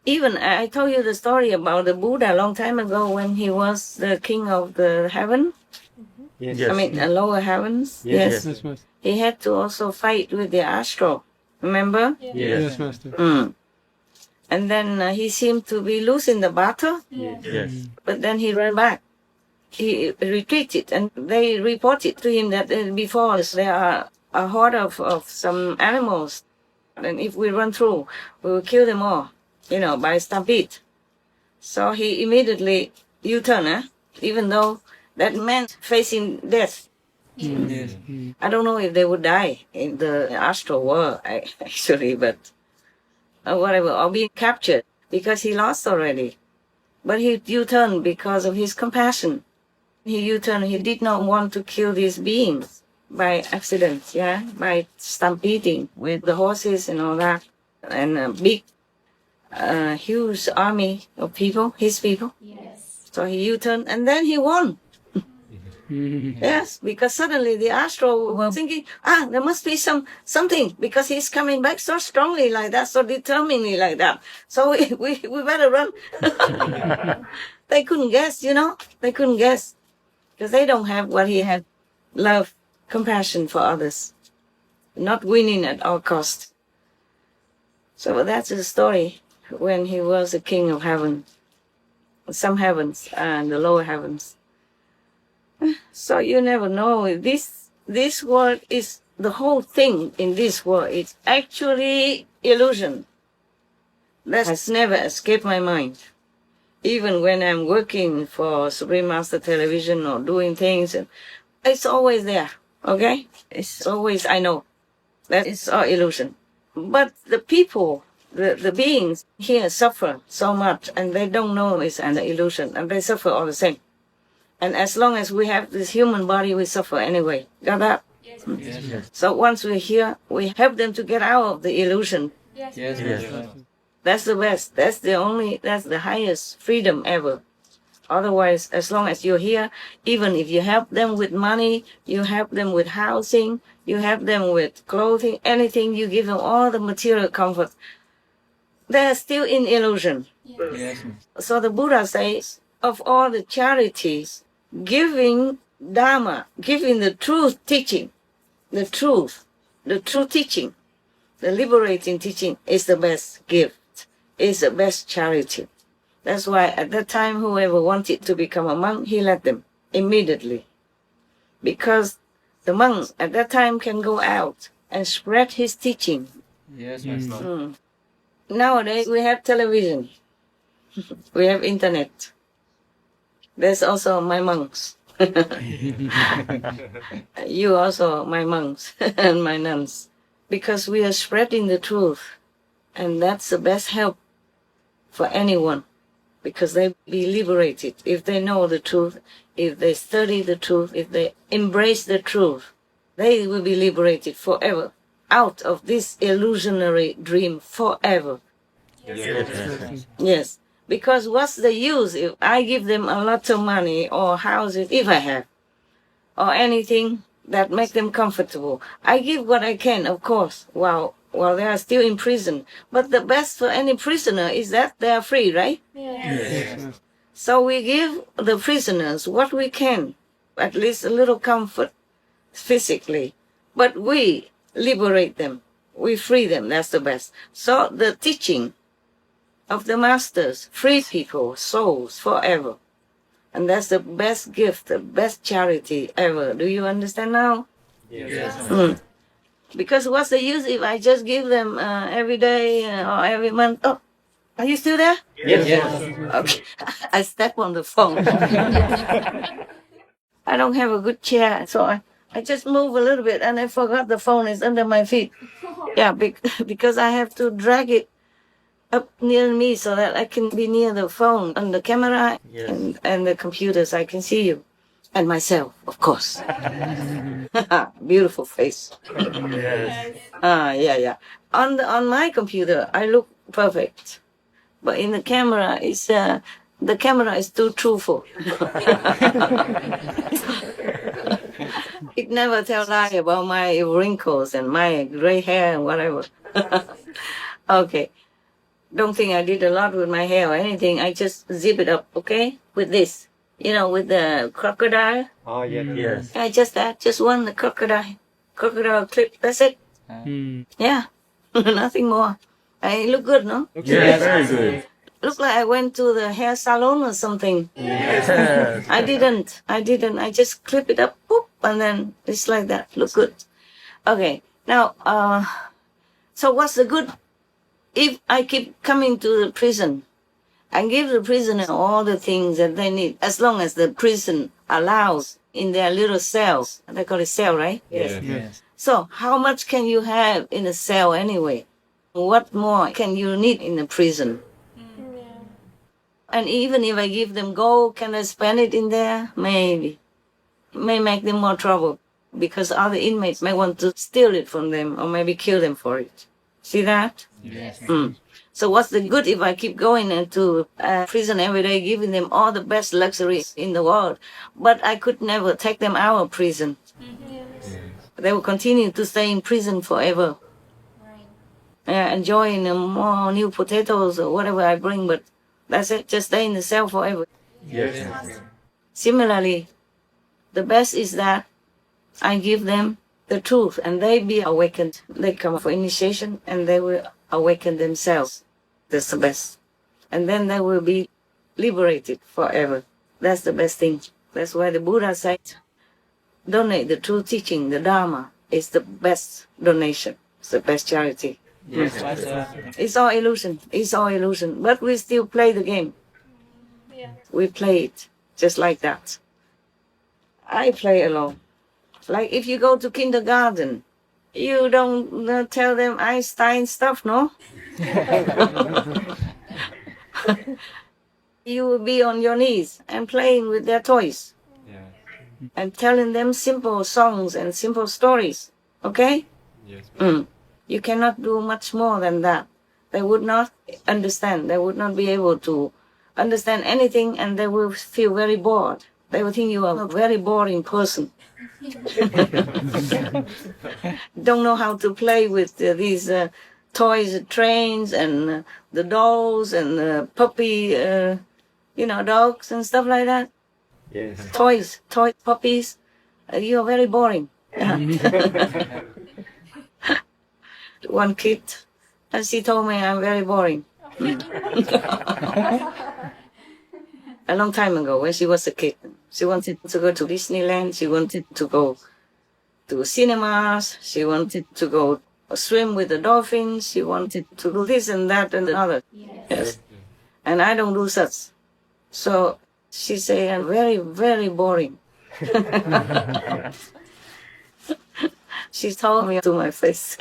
Even I told you the story about the Buddha a long time ago when he was the king of the heaven. Yes. I mean, lower heavens. Yes. Yes, Master. He had to also fight with the astral. Remember? Yes, Master. And then he seemed to be losing the battle. Yes. But then he ran back. He retreated, and they reported to him that before us there are a horde of some animals, and if we run through, we will kill them all, by stampede. So he immediately U-turned, even though that meant facing death. Yes. I don't know if they would die in the astral world, actually, but whatever, or being captured, because he lost already. But he U-turned because of his compassion. He U-turned, he did not want to kill these beings by accident, by stampeding with the horses and all that, and a big, huge army of people, his people. Yes. So he U-turned, and then he won. Yes, because suddenly the astral were thinking, there must be something, because he's coming back so strongly like that, so determinedly like that. So we better run. They couldn't guess, they couldn't guess, because they don't have what he had: love, compassion for others, not winning at all cost. So that's the story when he was the king of heaven, some heavens and the lower heavens. So you never know. This world is, the whole thing in this world is actually illusion. That has never escaped my mind. Even when I'm working for Supreme Master Television or doing things, it's always there, okay? It's always, I know, that it's all illusion. But the people, the beings here suffer so much, and they don't know it's an illusion, and they suffer all the same. And as long as we have this human body, we suffer anyway. Got that? Yes. Yes. So once we're here, we help them to get out of the illusion. Yes. Yes. That's the best. That's the highest freedom ever. Otherwise, as long as you're here, even if you help them with money, you help them with housing, you help them with clothing, anything, you give them all the material comfort, they're still in illusion. Yes. So the Buddha says, of all the charities, giving Dharma, giving the truth teaching, the truth teaching, the liberating teaching is the best gift, is the best charity. That's why at that time, whoever wanted to become a monk, he let them immediately. Because the monk at that time can go out and spread his teaching. Yes, Master. Nowadays, we have television. We have internet. There's also my monks. You also my monks and my nuns. Because we are spreading the truth. And that's the best help for anyone. Because they be liberated. If they know the truth, if they study the truth, if they embrace the truth, they will be liberated forever. Out of this illusionary dream forever. Yes. Yes. Because what's the use if I give them a lot of money or houses, if I have, or anything that make them comfortable? I give what I can, of course, while they are still in prison. But the best for any prisoner is that they are free, right? Yes. So we give the prisoners what we can, at least a little comfort physically. But we liberate them. We free them. That's the best. So the teaching of the masters free people, souls, forever. And that's the best gift, the best charity ever. Do you understand now? Yes. Because what's the use if I just give them every day or every month? Oh, are you still there? Yes. Okay. I step on the phone. I don't have a good chair, so I just move a little bit and I forgot the phone is under my feet. Yeah, because I have to drag it up near me so that I can be near the phone and the camera and the computers. I can see you and myself, of course. Beautiful face. Yes. Yeah. On my computer, I look perfect, but in the camera, the camera is too truthful. It never tells lie about my wrinkles and my gray hair and whatever. Okay. Don't think I did a lot with my hair or anything. I just zip it up, okay? With this. You know, with the crocodile. Oh, yes. Yes. Yeah, just that. Just one crocodile. Crocodile clip. That's it. Yeah. Nothing more. I look good, no? Yes, very good. Look like I went to the hair salon or something. Yes. I didn't. I just clip it up, boop, and then it's like that. Look good. Okay. Now, so what's the good if I keep coming to the prison and give the prisoner all the things that they need, as long as the prison allows in their little cells? They call it cell, right? Yes. Yes. So how much can you have in a cell anyway? What more can you need in a prison? And even if I give them gold, can I spend it in there? Maybe. May make them more trouble because other inmates may want to steal it from them or maybe kill them for it. See that? Yes. So what's the good if I keep going into prison every day, giving them all the best luxuries in the world, but I could never take them out of prison? They will continue to stay in prison forever. Enjoying more new potatoes or whatever I bring, but that's it, just stay in the cell forever. Yes. Similarly, the best is that I give them the truth and they be awakened. They come for initiation and they will awaken themselves. That's the best. And then they will be liberated forever. That's the best thing. That's why the Buddha said, donate the true teaching, the Dharma, is the best donation. It's the best charity. Yes. It's all illusion. It's all illusion. But we still play the game. We play it just like that. I play alone. Like if you go to kindergarten, you don't tell them Einstein stuff, no? You will be on your knees and playing with their toys. And telling them simple songs and simple stories. Okay? Yes. You cannot do much more than that. They would not understand. They would not be able to understand anything and they will feel very bored. They will think you are a very boring person. Don't know how to play with these toys, trains, and the dolls and puppy, dogs and stuff like that. Yes. Toy puppies. You are very boring. One kid, and she told me I'm very boring. A long time ago, when she was a kid, she wanted to go to Disneyland. She wanted to go to cinemas. She wanted to go swim with the dolphins. She wanted to do this and that and the other. Yes. And I don't do such. So she said, I'm very, very boring. She told me to my face.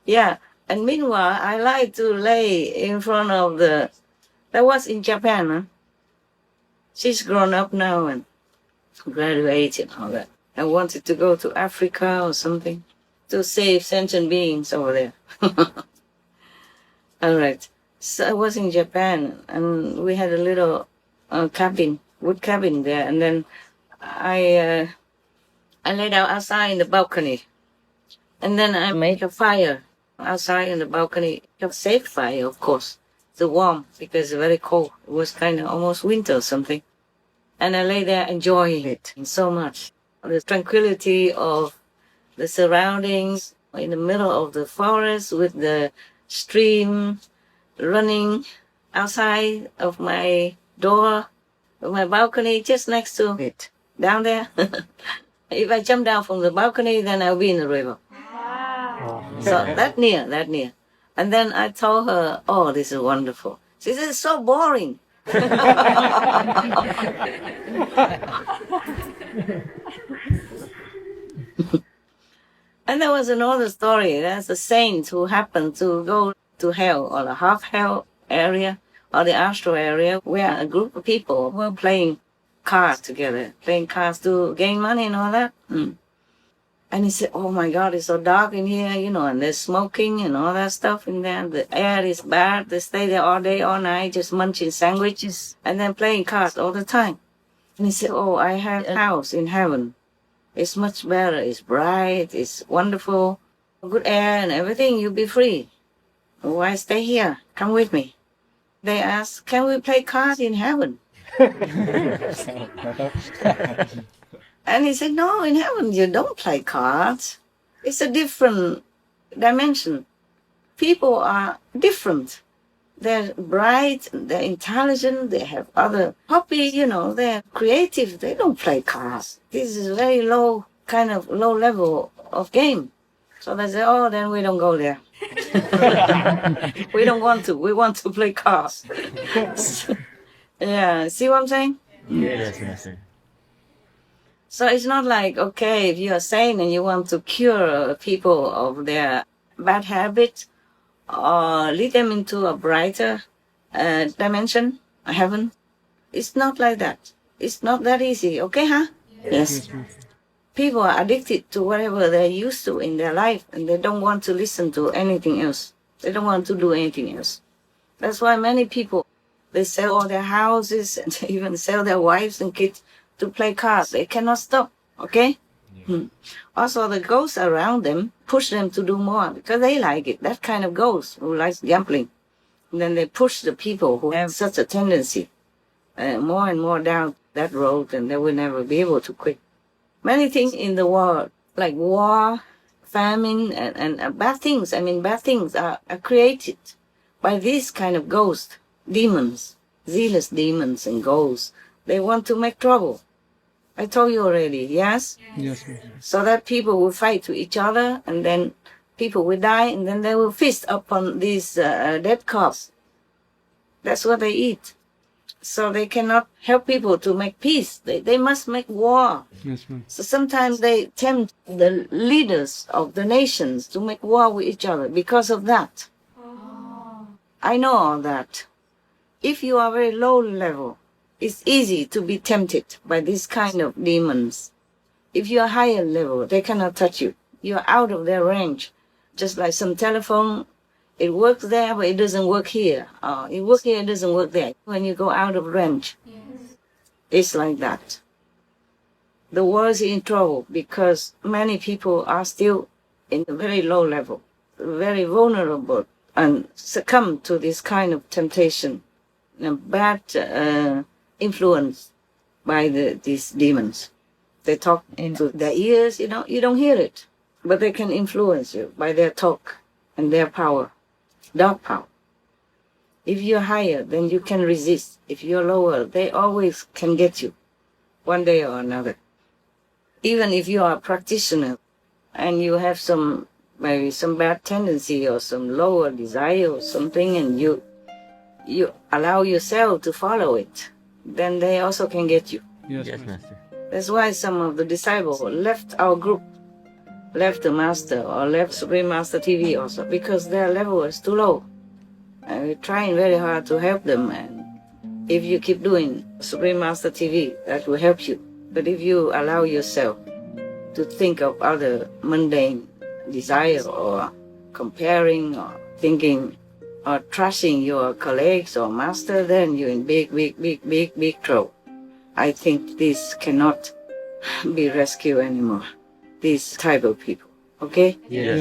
Yeah. And meanwhile, I like to lay in front of that was in Japan, huh? She's grown up now and graduated and all that. I wanted to go to Africa or something to save sentient beings over there. All right. So I was in Japan and we had a little cabin, wood cabin there. And then I laid out outside in the balcony. And then I made a fire outside in the balcony. A safe fire, of course. It's warm because it's very cold. It was kind of almost winter or something. And I lay there enjoying it so much. The tranquility of the surroundings in the middle of the forest with the stream running outside of my door, of my balcony, just next to it, down there. If I jump down from the balcony, then I'll be in the river. Wow. So that near. And then I told her, oh, this is wonderful. She said, it's so boring. And there was another story. There's a saint who happened to go to hell, or the half-hell area, or the astral area, where a group of people were playing cards together, playing cards to gain money and all that. And he said, oh my God, it's so dark in here, and there's smoking and all that stuff in there. The air is bad. They stay there all day, all night, just munching sandwiches and then playing cards all the time. And he said, oh, I have a house in heaven. It's much better. It's bright. It's wonderful. Good air and everything. You'll be free. Why stay here? Come with me. They ask, can we play cards in heaven? And he said, no, in heaven you don't play cards. It's a different dimension. People are different. They're bright, they're intelligent, they have other hobbies, they're creative. They don't play cards. This is very low, kind of low level of game. So they say, oh, then we don't go there. We don't want to. We want to play cards. Yeah, see what I'm saying? Yes, Master. So it's not like, okay, if you are sane and you want to cure people of their bad habits or lead them into a brighter dimension, heaven, it's not like that. It's not that easy, okay, huh? Yes. People are addicted to whatever they're used to in their life, and they don't want to listen to anything else. They don't want to do anything else. That's why many people, they sell all their houses and they even sell their wives and kids to play cards. They cannot stop, okay? Yeah. Also, the ghosts around them push them to do more because they like it. That kind of ghost who likes gambling. And then they push the people who have such a tendency more and more down that road, and they will never be able to quit. Many things in the world, like war, famine, and bad things. I mean, bad things are created by these kind of ghosts, demons, zealous demons and ghosts. They want to make trouble. I told you already, yes? Yes. So that people will fight to each other, and then people will die, and then they will feast upon these dead corpses. That's what they eat. So they cannot help people to make peace. They must make war. Yes, ma'am. So sometimes they tempt the leaders of the nations to make war with each other because of that. Oh. I know all that. If you are very low level, it's easy to be tempted by this kind of demons. If you are higher level, they cannot touch you. You are out of their range. Just like some telephone, it works there, but it doesn't work here. It works here, it doesn't work there. When you go out of range, yes. It's like that. The world is in trouble because many people are still in a very low level, very vulnerable, and succumb to this kind of temptation, bad influence by these demons. They talk into their ears, you don't hear it, but they can influence you by their talk and their power. Dark power. If you're higher, then you can resist. If you're lower, they always can get you, one day or another. Even if you are a practitioner and you have maybe some bad tendency or some lower desire or something, and you allow yourself to follow it, then they also can get you. Yes, Master. That's why some of the disciples left our group, left the master or left Supreme Master TV also, because their level is too low. And we're trying very hard to help them, and if you keep doing Supreme Master TV, that will help you. But if you allow yourself to think of other mundane desire or comparing or thinking or trashing your colleagues or master, then you're in big trouble. I think this cannot be rescued anymore. This type of people, okay? Yes.